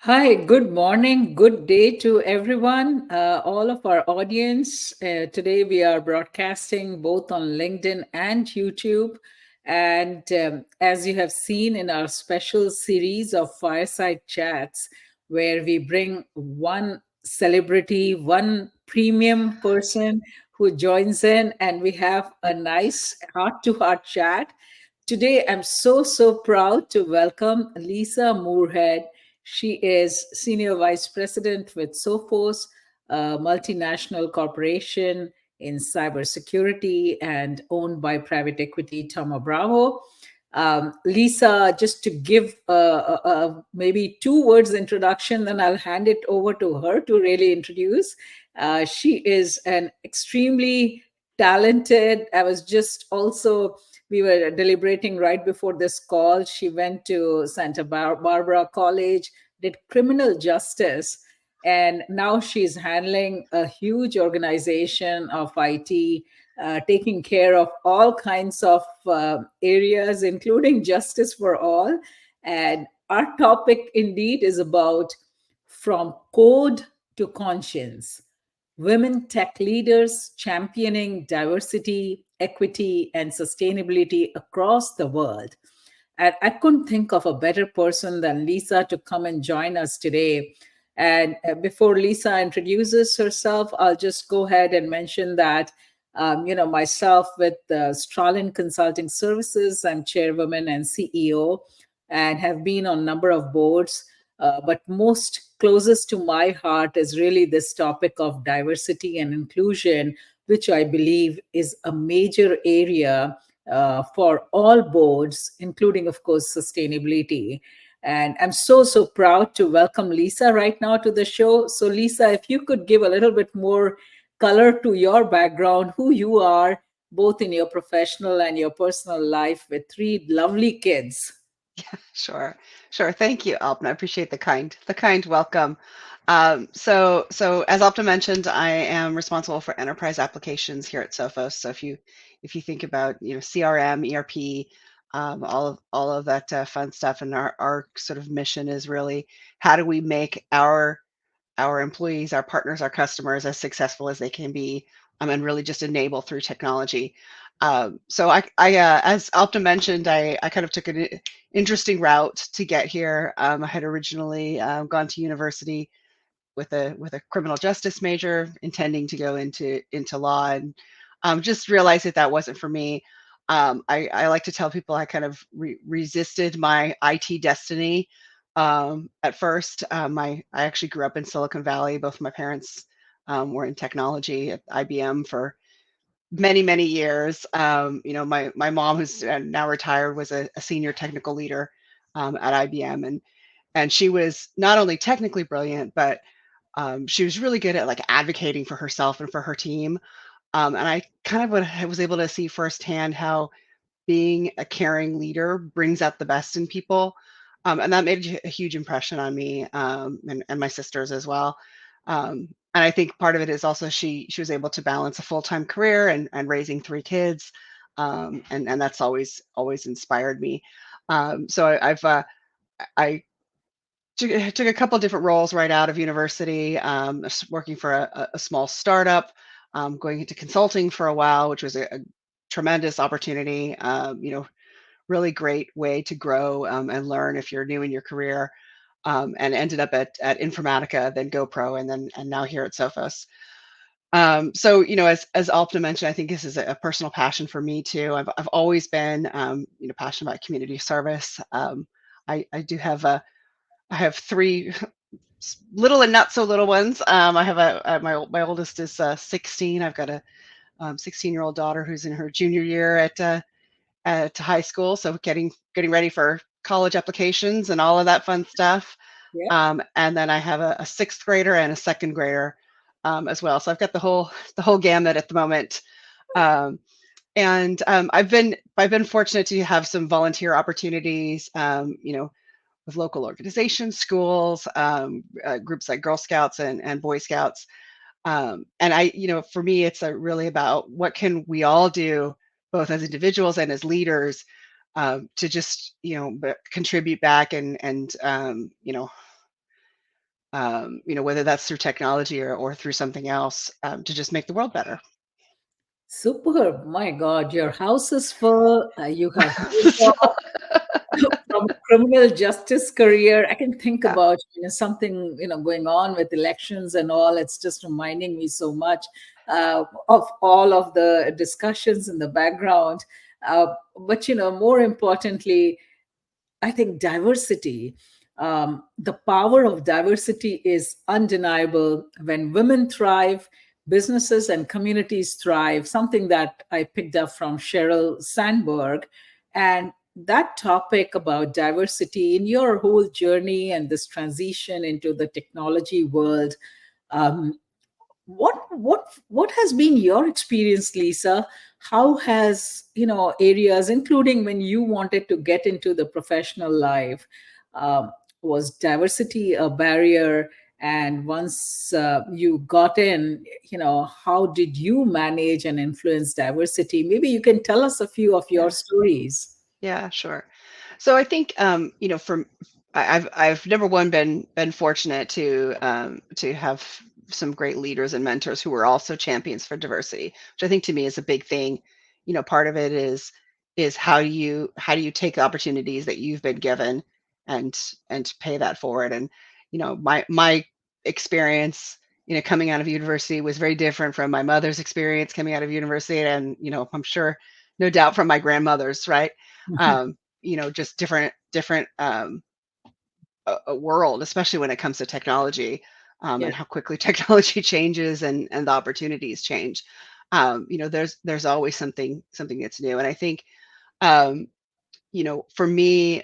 Hi, good morning, good day to everyone, all of our audience. Today we are broadcasting both on LinkedIn and YouTube. And as you have seen in our special series of Fireside Chats, where we bring one celebrity, one premium person who joins in, and we have a nice heart to heart chat. Today, I'm so proud to welcome Lisa Moorhead. She is Senior Vice President with Sophos, a multinational corporation in cybersecurity and owned by private equity Thoma Bravo. Lisa, just to give maybe two words introduction, then I'll hand it over to her to really introduce. She is an extremely talented, I was just also we were deliberating right before this call. She went to Barbara College, did criminal justice, and now she's handling a huge organization of IT, taking care of all kinds of areas, including justice for all. And our topic indeed is about from code to conscience, women tech leaders championing diversity, equity, and sustainability across the world. And I couldn't think of a better person than Lisa to come and join us today. And before Lisa introduces herself, I'll just go ahead and mention that, myself with Stralynn Consulting Services, I'm chairwoman and CEO and have been on a number of boards. But most closest to my heart is really this topic of diversity and inclusion, which I believe is a major area for all boards, including, of course, sustainability. And I'm so proud to welcome Lisa right now to the show. So, Lisa, if you could give a little bit more color to your background, who you are, both in your professional and your personal life with three lovely kids. Sure, sure. Thank you, Alpna. I appreciate the kind welcome. So as Alpna mentioned, I am responsible for enterprise applications here at Sophos. So if you think about CRM, ERP, all of that fun stuff, and our sort of mission is really how do we make our employees, our partners, our customers as successful as they can be, and really just enable through technology. As Alpna mentioned, I kind of took an interesting route to get here. I had originally gone to university with a criminal justice major, intending to go into law, and just realized that that wasn't for me. I like to tell people I kind of resisted my IT destiny at first. I actually grew up in Silicon Valley. Both my parents were in technology at IBM for many years. My mom, who's now retired, was a senior technical leader at IBM, and she was not only technically brilliant, but she was really good at like advocating for herself and for her team. And I kind of was able to see firsthand how being a caring leader brings out the best in people. And that made a huge impression on me, and my sisters as well. And I think part of it is also she was able to balance a full-time career and raising three kids. And that's always inspired me. I took a couple different roles right out of university, working for a small startup, going into consulting for a while, which was a tremendous opportunity. Really great way to grow and learn if you're new in your career. And ended up at Informatica, then GoPro, and now here at Sophos. As Alpna mentioned, I think this is a personal passion for me too. I've always been passionate about community service. I have three little and not so little ones. I have my oldest is 16. I've got a 16-year-old daughter who's in her junior year at high school, so getting ready for college applications and all of that fun stuff. Yeah. And then I have a sixth grader and a second grader as well. So I've got the whole gamut at the moment. Um, and I've been fortunate to have some volunteer opportunities. With local organizations, schools, groups like Girl Scouts and Boy Scouts. And for me, it's really about what can we all do, both as individuals and as leaders, to just, contribute back and whether that's through technology or through something else, to just make the world better. Superb. My God, your house is full. You have moved So, from criminal justice career. I can think yeah, about something going on with elections and all. It's just reminding me so much of all of the discussions in the background. But more importantly, I think diversity, the power of diversity is undeniable. When women thrive, businesses and communities thrive, something that I picked up from Sheryl Sandberg. And that topic about diversity in your whole journey and this transition into the technology world, um, what has been your experience, Lisa? How has areas, including when you wanted to get into the professional life, um, was diversity a barrier? And once you got in, how did you manage and influence diversity? Maybe you can tell us a few of your yeah. stories. Yeah, sure. So I think, from I've number one been fortunate to have some great leaders and mentors who were also champions for diversity, which I think to me is a big thing. Part of it is how do you take the opportunities that you've been given and pay that forward. And my experience, coming out of university was very different from my mother's experience coming out of university, and I'm sure, no doubt, from my grandmother's, right? Just different a world, especially when it comes to technology, Yeah, and how quickly technology changes and the opportunities change. There's always something that's new, and I think, um, for me,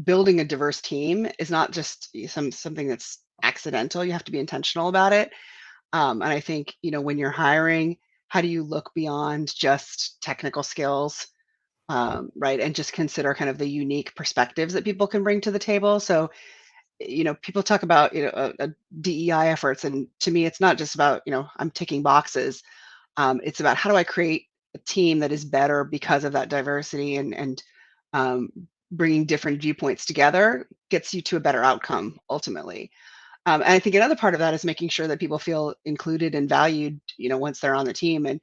building a diverse team is not just something that's accidental. You have to be intentional about it. And I think, when you're hiring, how do you look beyond just technical skills, right? And just consider kind of the unique perspectives that people can bring to the table. So, people talk about, DEI efforts. And to me, it's not just about, I'm ticking boxes. It's about how do I create a team that is better because of that diversity, and um, bringing different viewpoints together gets you to a better outcome ultimately. And I think another part of that is making sure that people feel included and valued, once they're on the team. And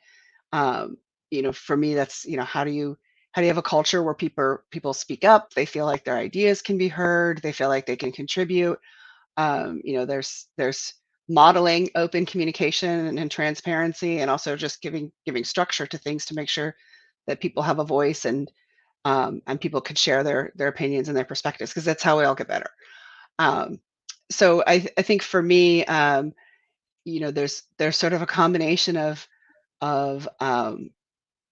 um, for me, that's, how do you have a culture where people speak up, they feel like their ideas can be heard, they feel like they can contribute. There's modeling open communication and transparency, and also just giving structure to things to make sure that people have a voice, and people can share their opinions and their perspectives, because that's how we all get better. Um, so I think for me, there's sort of a combination of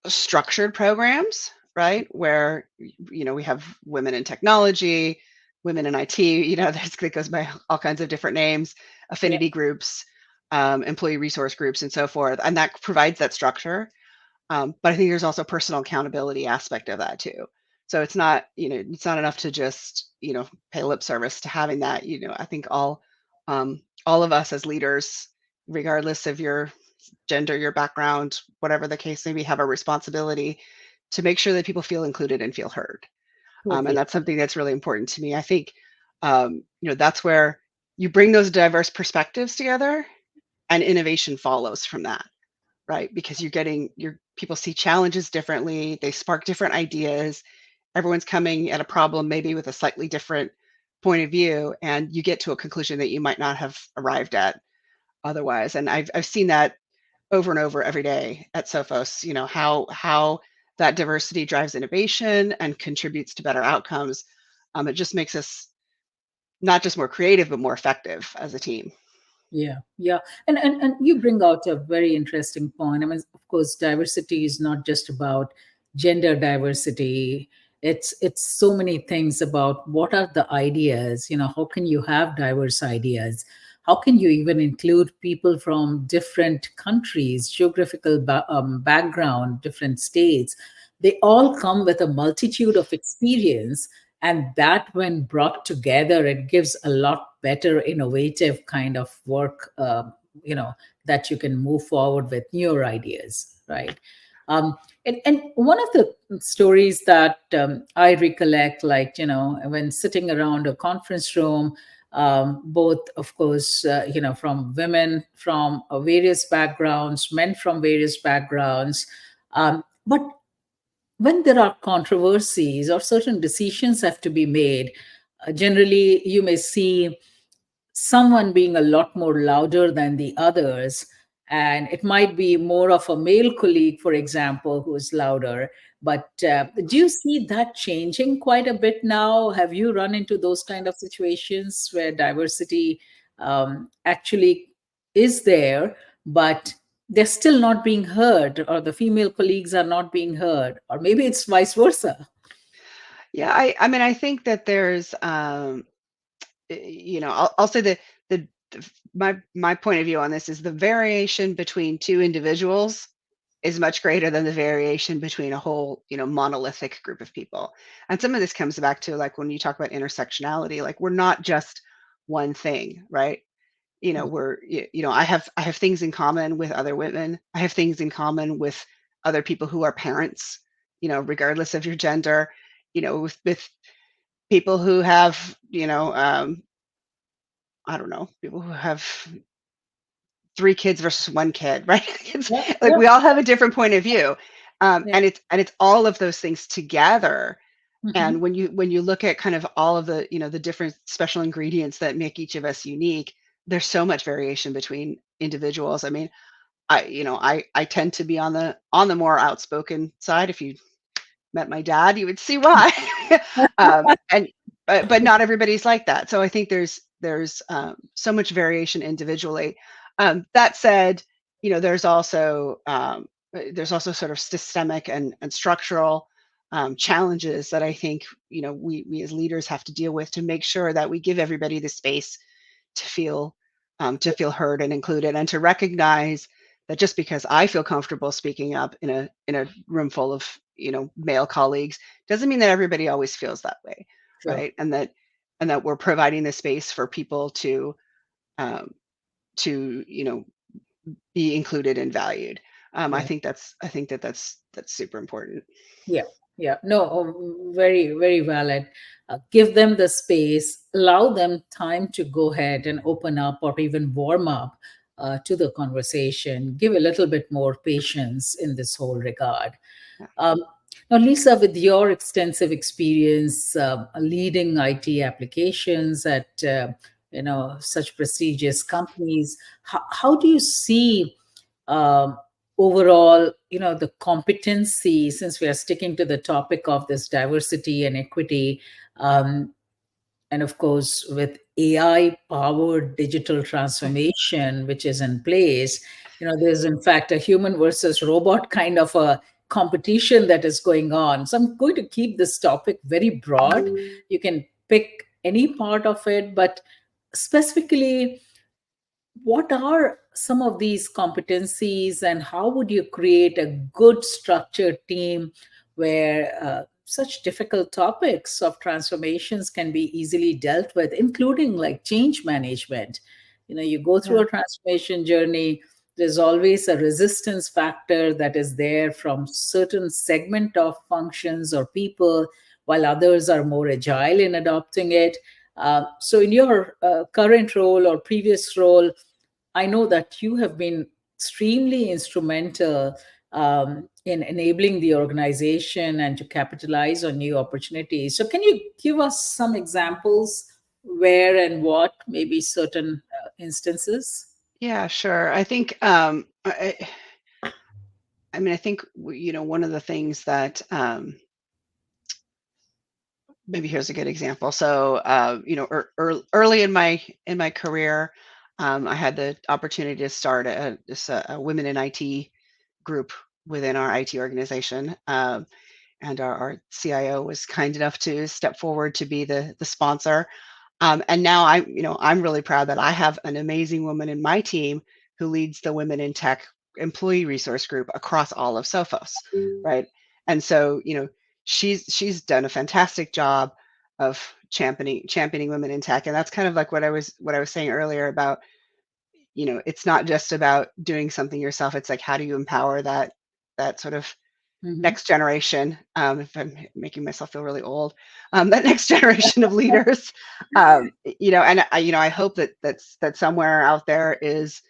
structured programs, right? Where, we have women in technology, women in IT, it goes by all kinds of different names, yeah, affinity groups, employee resource groups, and so forth. And that provides that structure. But I think there's also personal accountability aspect of that too. So it's not enough to just, pay lip service to having that. I think all of us as leaders, regardless of your gender, your background, whatever the case may be, have a responsibility to make sure that people feel included and feel heard. And totally. that's something that's really important to me. I think, that's where you bring those diverse perspectives together, and innovation follows from that, right? Because your people see challenges differently, they spark different ideas. Everyone's coming at a problem maybe with a slightly different point of view, and you get to a conclusion that you might not have arrived at otherwise. And I've seen that over and over every day at Sophos, how that diversity drives innovation and contributes to better outcomes. It just makes us not just more creative, but more effective as a team. Yeah, yeah. And you bring out a very interesting point. I mean, of course, diversity is not just about gender diversity. It's so many things about what are the ideas, how can you have diverse ideas? How can you even include people from different countries, geographical background, different states? They all come with a multitude of experience, and that when brought together it gives a lot better innovative kind of work, that you can move forward with newer ideas, right? And one of the stories that I recollect, like when sitting around a conference room, both, of course, from women from various backgrounds, men from various backgrounds. But when there are controversies or certain decisions have to be made, generally you may see someone being a lot more louder than the others. And it might be more of a male colleague, for example, who is louder. But do you see that changing quite a bit now? Have you run into those kind of situations where diversity actually is there, but they're still not being heard, or the female colleagues are not being heard, or maybe it's vice versa? Yeah, I mean, I think that there's, I'll say that my point of view on this is the variation between two individuals is much greater than the variation between a whole, monolithic group of people. And some of this comes back to like when you talk about intersectionality, like we're not just one thing, right? I have things in common with other women. I have things in common with other people who are parents, regardless of your gender, with people who have, I don't know, people who have 3 kids versus 1 kid, right? It's Yeah, like yeah, we all have a different point of view. yeah. And it's all of those things together. And Mhm. when you look at kind of all of the, the different special ingredients that make each of us unique, there's so much variation between individuals. I mean, I tend to be on the more outspoken side. If you met my dad, you would see why. And but not everybody's like that. So I think there's so much variation individually. That said, there's also sort of systemic and structural challenges that I think we as leaders have to deal with to make sure that we give everybody the space to feel heard and included, and to recognize that just because I feel comfortable speaking up in a room full of male colleagues doesn't mean that everybody always feels that way, Sure. right? And that we're providing the space for people um, to be included and valued. I Yeah. think that's super important. Yeah, yeah. No, very, very valid. Give them the space, allow them time to go ahead and open up or even warm up to the conversation. Give a little bit more patience in this whole regard. Yeah. Um, Now, Lisa, with your extensive experience leading IT applications at such prestigious companies, how do you see um, overall, the competency? Since we are sticking to the topic of this diversity and equity, um, and of course, with AI powered digital transformation, which is in place, there's in fact a human versus robot kind of a competition that is going on. So I'm going to keep this topic very broad. You can pick any part of it, but specifically, what are some of these competencies, and how would you create a good structured team where such difficult topics of transformations can be easily dealt with, including like change management? You go through Yeah. a transformation journey, there's always a resistance factor that is there from certain segment of functions or people, while others are more agile in adopting it. So in your current role or previous role, I know that you have been extremely instrumental in enabling the organization and to capitalize on new opportunities. So, can you give us some examples where and what, maybe certain instances? Yeah, sure. I think I mean, I think one of the things that maybe here's a good example. So, early in my career, I had the opportunity to start a women in IT group within our IT organization, and our CIO was kind enough to step forward to be the sponsor. And now I'm really proud that I have an amazing woman in my team who leads the Women in Tech employee resource group across all of Sophos, right? And so, she's done a fantastic job of championing women in tech. And that's kind of like what I was saying earlier about, it's not just about doing something yourself. It's like, how do you empower that sort of Mm-hmm. next generation, if I'm making myself feel really old, that next generation of leaders, and I hope that somewhere out there is,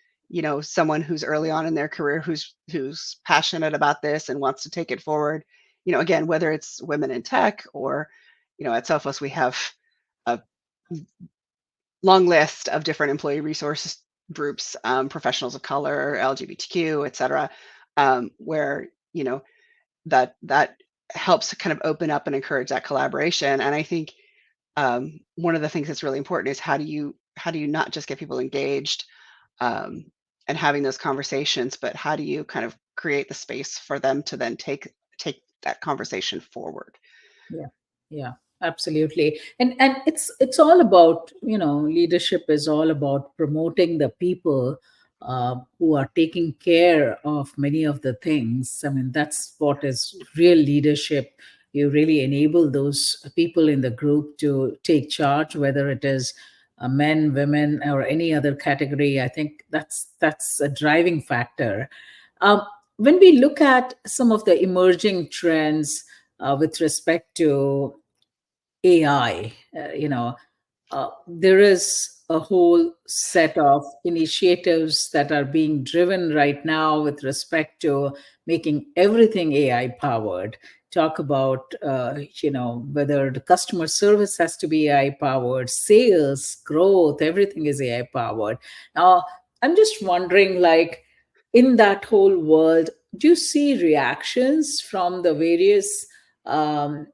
someone who's early on in their career, who's passionate about this and wants to take it forward. Again, whether it's women in tech or, at Sophos, we have a long list of different employee resource groups, professionals of color, LGBTQ, et cetera, where, that helps kind of open up and encourage that collaboration. And I think one of the things that's really important is how do you not just get people engaged, um, and having those conversations, but how do you kind of create the space for them to then take that conversation forward? Yeah, yeah, absolutely. And it's all about, leadership is all about promoting the people who are taking care of many of the things. I mean, that's what is real leadership. You really enable those people in the group to take charge, whether it is men, women, or any other category. I think that's a driving factor. Um, when we look at some of the emerging trends with respect to AI, there is a whole set of initiatives that are being driven right now with respect to making everything AI powered. Talk about, whether the customer service has to be AI powered, sales, growth, everything is AI powered. Now, I'm just wondering, like, in that whole world, do you see reactions from the various um,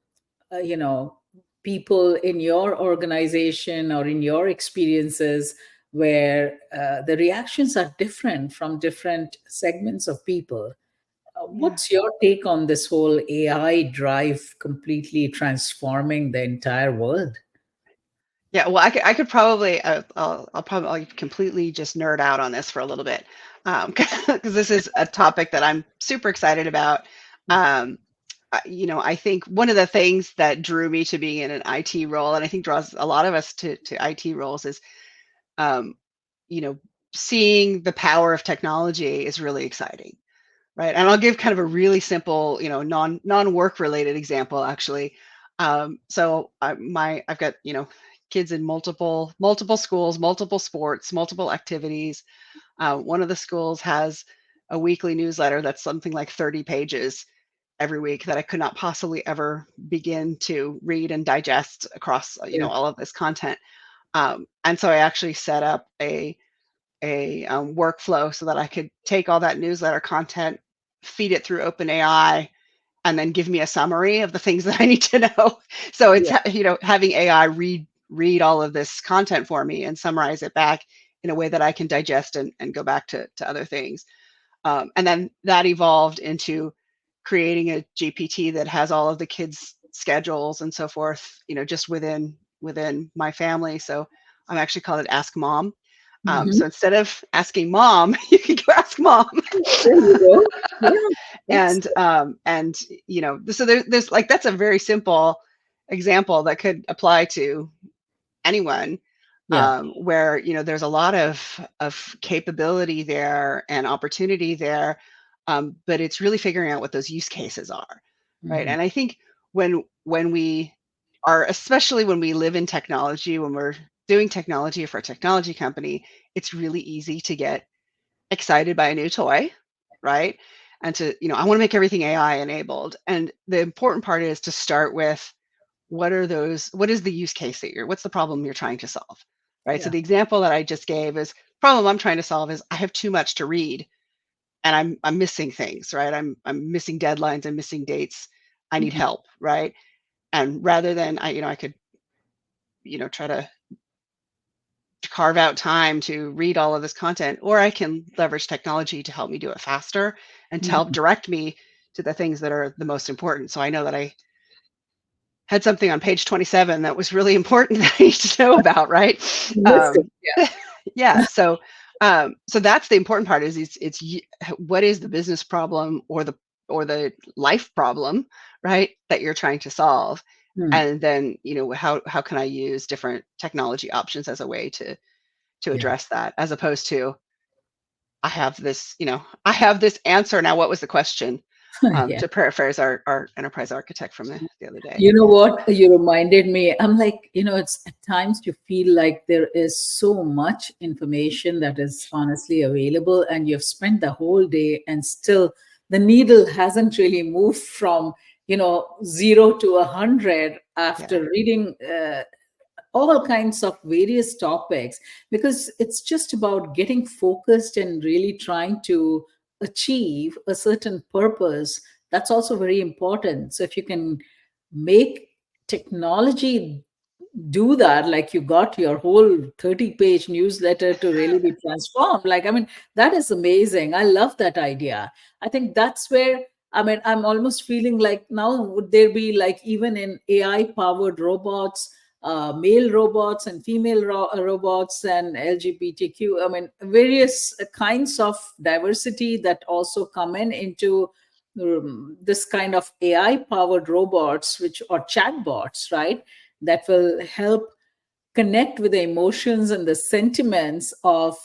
you know people in your organization or in your experiences where the reactions are different from different segments of people? Yeah. What's your take on this whole AI drive completely transforming the entire world? Yeah, well, I could probably, I'll completely just nerd out on this for a little bit, because this is a topic that I'm super excited about. Um, I think one of the things that drew me to being in an IT role, and I think draws a lot of us to IT roles, is, um, you know, seeing the power of technology is really exciting, right? And I'll give kind of a really simple, non-work related example, actually. So I've got, kids in multiple schools, multiple sports, multiple activities. One of the schools has a weekly newsletter that's something like 30 pages every week that I could not possibly ever begin to read and digest across, Yeah. all of this content. And so I actually set up a workflow so that I could take all that newsletter content, feed it through OpenAI, and then give me a summary of the things that I need to know. So it's, Yeah. having AI read all of this content for me and summarize it back in a way that I can digest and go back to other things. And then that evolved into creating a GPT that has all of the kids' schedules and so forth, just within my family. So I'm actually called it Ask Mom. Hmm. So instead of asking mom, you can go ask mom. There you go. Yeah. That's And so there's like, that's a very simple example that could apply to anyone, yeah. where there's a lot of capability there and opportunity there, but it's really figuring out what those use cases are, right? Hmm. And I think when we are, especially when we live in technology, when we're doing technology for a technology company, it's really easy to get excited by a new toy, right? And to, I want to make everything AI enabled. And the important part is to start with, what is the use case what's the problem you're trying to solve, right? So Yeah. the example that I just gave is, problem I'm trying to solve is I have too much to read and I'm missing things, right? I'm missing deadlines, I'm missing dates. I need Mhm. help, right? And rather than I could, try to carve out time to read all of this content, or I can leverage technology to help me do it faster and to help Mhm. direct me to the things that are the most important. So I know that I had something on page 27 that was really important that I need to know about, right? Listen, Um, yeah. yeah, so that's the important part, is what is the business problem or the life problem, right, that you're trying to solve, Hmm. and then how can I use different technology options as a way to Yeah. address that, as opposed to I have this answer, now what was the question? Yeah. to paraphrase our enterprise architect from the other day. You know what? You reminded me. I'm like, it's at times you feel like there is so much information that is honestly available, and you've spent the whole day, and still the needle hasn't really moved from, 0 to 100 Yeah, after reading all kinds of various topics, because it's just about getting focused and really trying to achieve a certain purpose. That's also very important. So if you can make technology do that, like you got your whole 30-page newsletter to really be transformed, like, I mean, that is amazing. I love that idea. I think that's where, I mean, I'm almost feeling like now would there be, like, even in AI powered robots, male robots and female robots, and LGBTQ, I mean, various kinds of diversity that also come into this kind of AI powered robots, which or chatbots, right? That will help connect with the emotions and the sentiments of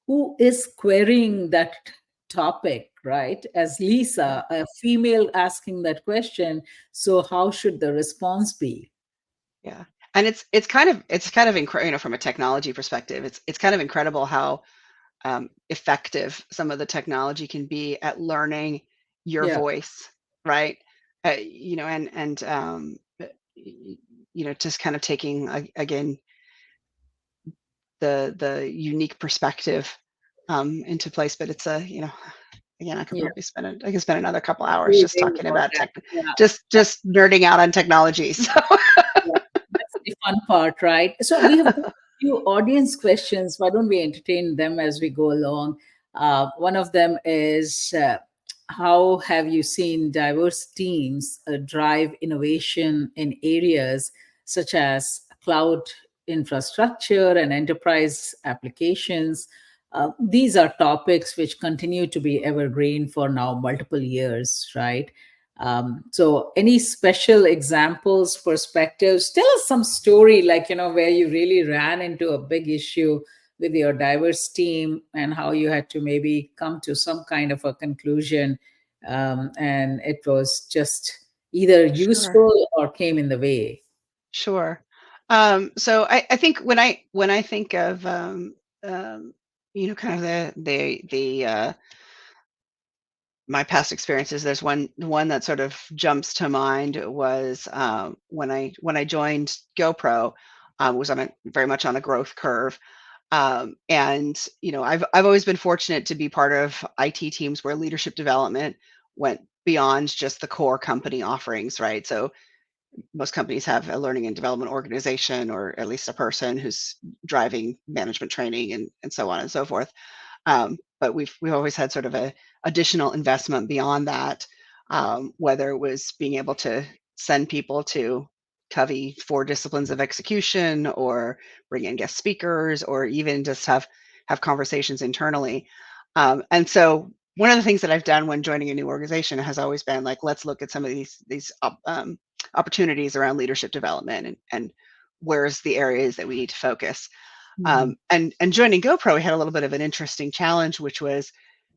who is querying that topic, right? As yeah, Lisa, a female asking that question, so how should the response be? yeah. And from a technology perspective, it's kind of incredible how effective some of the technology can be at learning your Yeah. voice, right? Just kind of taking again the unique perspective into place. But it's again, Yeah. I could spend another couple hours We just will talking about about that. Yeah. just nerding out on technology. So Yeah, that's the fun part, right? So we have got a few audience questions. Why don't we entertain them as we go along? One of them is, how have you seen diverse teams drive innovation in areas such as cloud infrastructure and enterprise applications? These are topics which continue to be evergreen for now multiple years, right? So, any special examples, perspectives? Tell us some story, like, where you really ran into a big issue with your diverse team and how you had to maybe come to some kind of a conclusion. And it was just either sure, useful or came in the way. sure. So I think when I think of kind of the my past experiences, there's one that sort of jumps to mind was when I joined GoPro, was on a very much on a growth curve. And I've always been fortunate to be part of IT teams where leadership development went beyond just the core company offerings, right? So most companies have a learning and development organization, or at least a person who's driving management training and so on and so forth. But we've always had sort of a additional investment beyond that, whether it was being able to send people to Covey 4 disciplines of execution, or bring in guest speakers, or even just have conversations internally. And so one of the things that I've done when joining a new organization has always been like, let's look at some of these opportunities around leadership development, and where's the areas that we need to focus. Mhm. And joining GoPro, we had a little bit of an interesting challenge, which was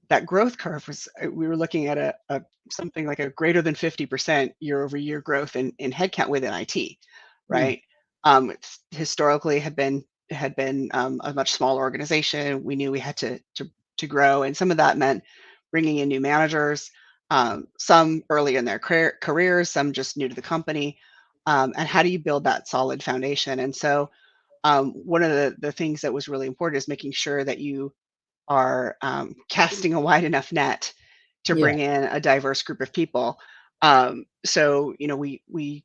that growth curve was we were looking at a something like a greater than 50% year over year growth in headcount within IT, Mm. right? It's historically had been a much smaller organization. We knew we had to grow, and some of that meant bringing in new managers, some early in their careers, some just new to the company. And how do you build that solid foundation? And so one of the things that was really important is making sure that you are casting a wide enough net to Yeah. bring in a diverse group of people. So we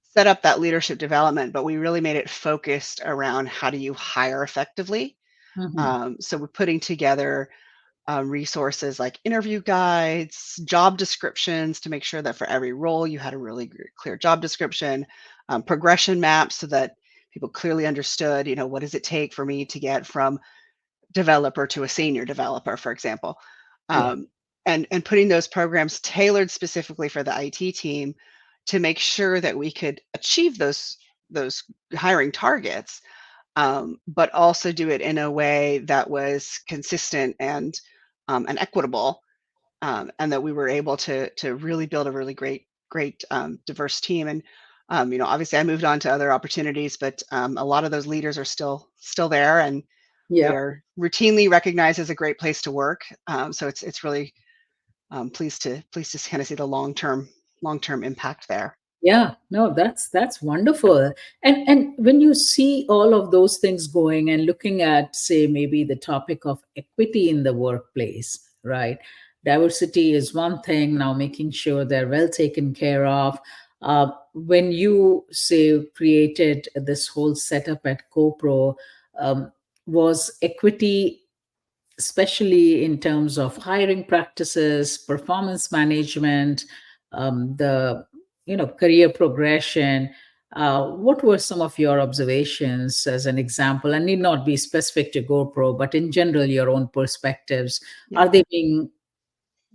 set up that leadership development, but we really made it focused around how do you hire effectively. Mhm. So we're putting together resources like interview guides, job descriptions to make sure that for every role you had a really clear job description, progression maps so that people clearly understood, what does it take for me to get from developer to a senior developer, for example. Yeah. Um, and putting those programs tailored specifically for the IT team to make sure that we could achieve those hiring targets, but also do it in a way that was consistent and equitable, and that we were able to really build a really great diverse team. And obviously, I moved on to other opportunities, but a lot of those leaders are still there, and we Yeah. are routinely recognized as a great place to work. So it's really pleased to kind of see the long term impact there. Yeah, no, that's wonderful. And when you see all of those things going and looking at, say, maybe the topic of equity in the workplace, right? Diversity is one thing. Now, making sure they're well taken care of. When you say created this whole setup at CoPro, um, was equity especially in terms of hiring practices, performance management, the career progression. What were some of your observations as an example, and need not be specific to GoPro, but in general, your own perspectives? Yeah. Are they being?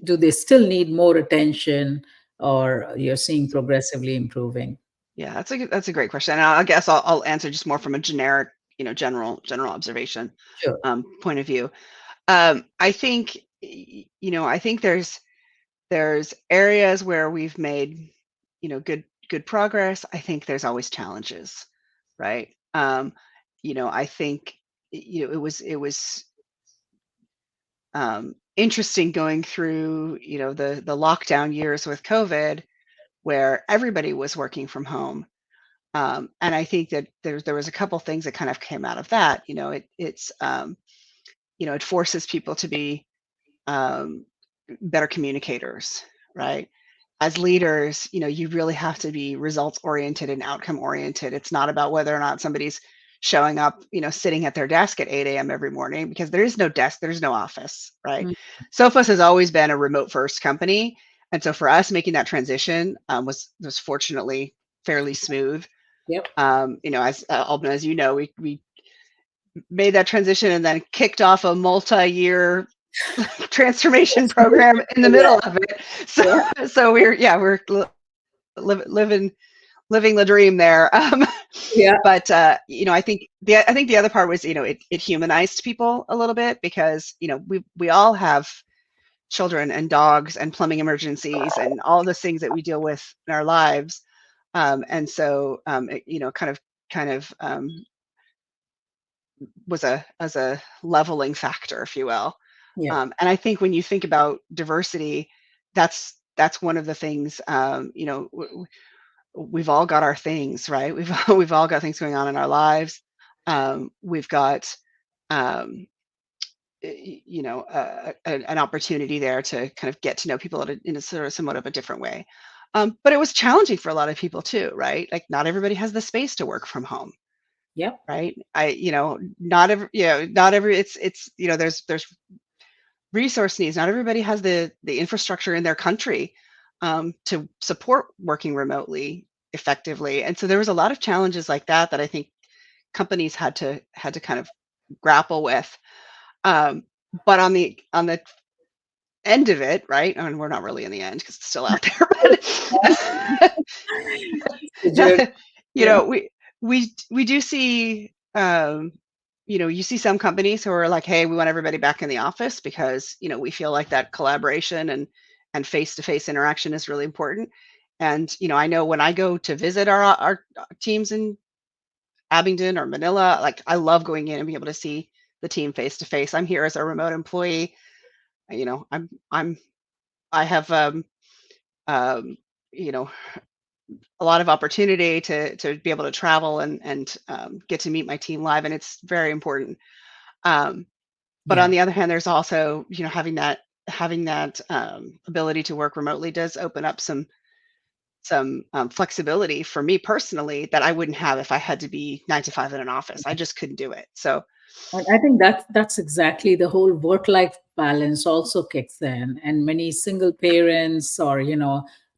Do they still need more attention, or you're seeing progressively improving? Yeah, that's a great question. And I guess I'll answer just more from a generic, general observation Sure. point of view. I think I think there's areas where we've made good progress. I think there's always challenges, right? I think it was interesting going through the lockdown years with COVID, where everybody was working from home. And I think that there was a couple things that kind of came out of that. It forces people to be um, better communicators, right? As leaders, you really have to be results oriented and outcome oriented. It's not about whether or not somebody's showing up, sitting at their desk at 8 a.m. every morning, because there is no desk, there's no office, right? Mm. Sophos has always been a remote first company. And so for us, making that transition was fortunately fairly smooth. Yep. As Alpna, as you know, we made that transition and then kicked off a multi-year transformation program in the middle Yeah. of it. So Yeah. so we're living the dream there. Yeah. But I think the other part was it humanized people a little bit, because we all have children and dogs and plumbing emergencies and all the things that we deal with in our lives. And so kind of was a as a leveling factor, if you will. Yeah. And I think when you think about diversity, that's one of the things. We've all got our things, right? We've all got things going on in our lives. We've got um, an opportunity there to kind of get to know people in a sort of somewhat of a different way. But it was challenging for a lot of people too, right? Like, not everybody has the space to work from home, Yep. right? Not every it's there's resource needs. Not everybody has the infrastructure in their country to support working remotely effectively. And so there was a lot of challenges like that I think companies had to kind of grapple with. Um, but on the end of it, right? I mean, we're not really in the end because it's still out there, but The journey. you Yeah. know, we do see, you see some companies who are like, "Hey, we want everybody back in the office because we feel like that collaboration and face to face interaction is really important." And I know when I go to visit our teams in Abingdon or Manila, like, I love going in and being able to see the team face to face. I'm here as a remote employee. I have um, you know a lot of opportunity to be able to travel and get to meet my team live, and it's very important. Um, but on Yeah. the other hand, there's also having that ability to work remotely does open up some flexibility for me personally that I wouldn't have if I had to be 9 to 5 in an office. I just couldn't do it. So And I think that's exactly the whole work-life balance also kicks in. And many single parents, or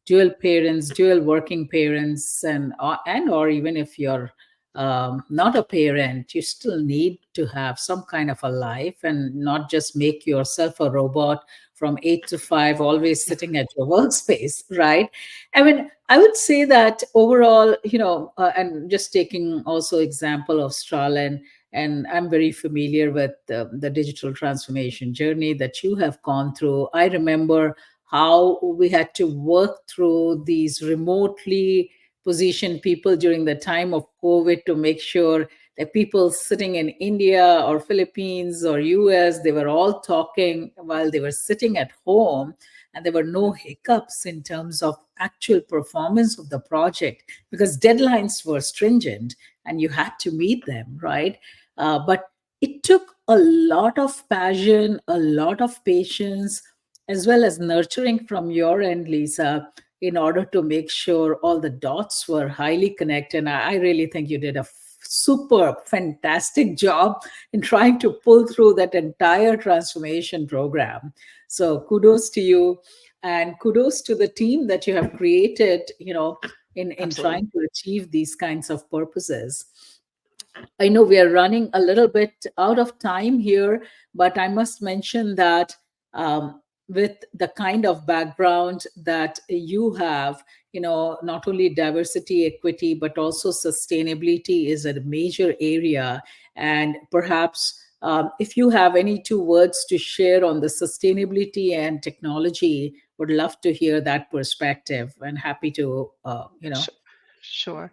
dual parents, dual working parents, and or even if you're not a parent, you still need to have some kind of a life and not just make yourself a robot from 8 to 5, always sitting at your workspace, right? I mean, I would say that overall, and just taking also example of Stralynn, and I'm very familiar with the digital transformation journey that you have gone through. I remember how we had to work through these remotely positioned people during the time of COVID to make sure that people sitting in India or Philippines or US, they were all talking while they were sitting at home, and there were no hiccups in terms of actual performance of the project because deadlines were stringent and you had to meet them, right? But it took a lot of passion, a lot of patience, as well as nurturing from your end, Lisa, in order to make sure all the dots were highly connected. And I really think you did a super fantastic job in trying to pull through that entire transformation program. So kudos to you, and kudos to the team that you have created, in Absolutely. trying to achieve these kinds of purposes. I know we are running a little bit out of time here, but I must mention that with the kind of background that you have, not only diversity, equity, but also sustainability is a major area. And perhaps if you have any two words to share on the sustainability and technology, would love to hear that perspective and happy to, Sh- Sure.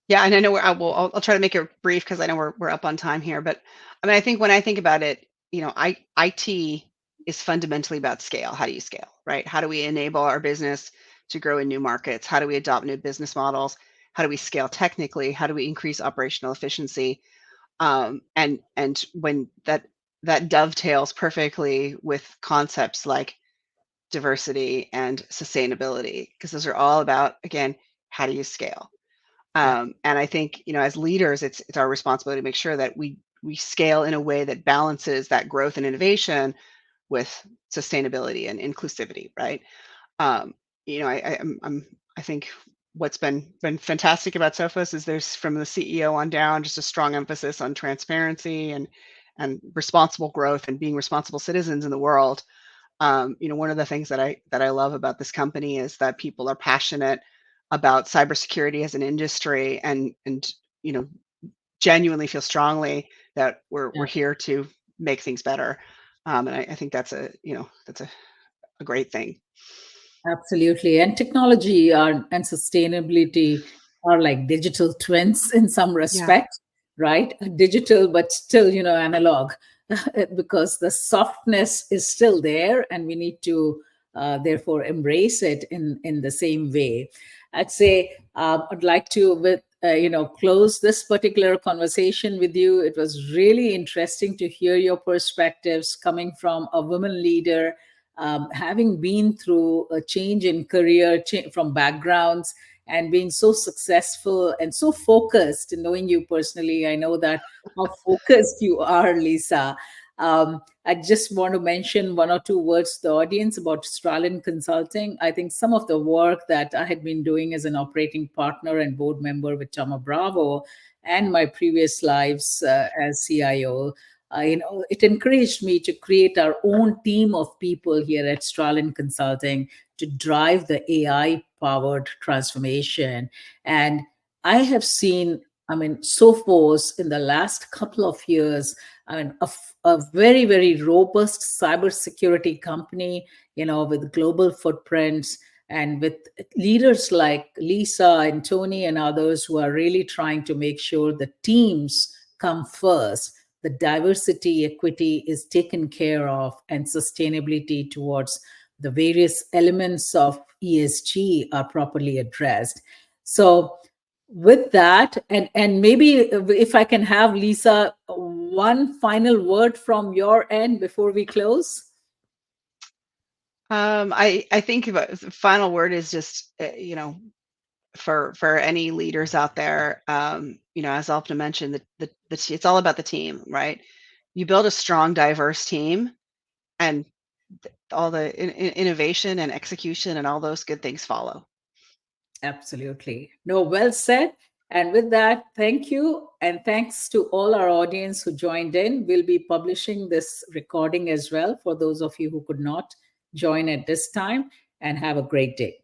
Yeah, and I know I'll try to make it brief because I know we're up on time here. But I mean, I think when I think about it, IT is fundamentally about scale. How do you scale, right? How do we enable our business to grow in new markets? How do we adopt new business models? How do we scale technically? How do we increase operational efficiency? And when that dovetails perfectly with concepts like diversity and sustainability, because those are all about, again, how do you scale? yeah, And I think, as leaders, it's our responsibility to make sure that we scale in a way that balances that growth and innovation with sustainability and inclusivity, right? Um, I think what's been fantastic about Sophos is there's, from the CEO on down, just a strong emphasis on transparency and responsible growth and being responsible citizens in the world. One of the things that I love about this company is that people are passionate about cybersecurity as an industry, and you know genuinely feel strongly that we're yeah. here to make things better. And I think that's a great thing. Absolutely. And technology and sustainability are like digital twins in some Yeah. respect, right? Digital, but still, analog, because the softness is still there, and we need to therefore embrace it in the same way. I'd say I'd like to close this particular conversation with you. It was really interesting to hear your perspectives coming from a woman leader, having been through a change in career from backgrounds and being so successful and so focused. And knowing you personally, I know that how focused you are, Lisa. I just want to mention one or two words to the audience about Stralynn Consulting. I think some of the work that I had been doing as an operating partner and board member with Tama Bravo, and my previous lives as CIO, it encouraged me to create our own team of people here at Stralynn Consulting to drive the AI powered transformation. And I have seen, Sophos in the last couple of years, a very, very robust cybersecurity company, with global footprints and with leaders like Lisa and Tony and others who are really trying to make sure the teams come first, the diversity, equity is taken care of, and sustainability towards the various elements of ESG are properly addressed. So, with that, and maybe if I can have Lisa, one final word from your end before we close. I think the final word is just, for any leaders out there, as Alpna mentioned, it's all about the team, right? You build a strong, diverse team, and all the innovation and execution and all those good things follow. Absolutely. No, well said. And with that, thank you. And thanks to all our audience who joined in. We'll be publishing this recording as well for those of you who could not join at this time. And have a great day.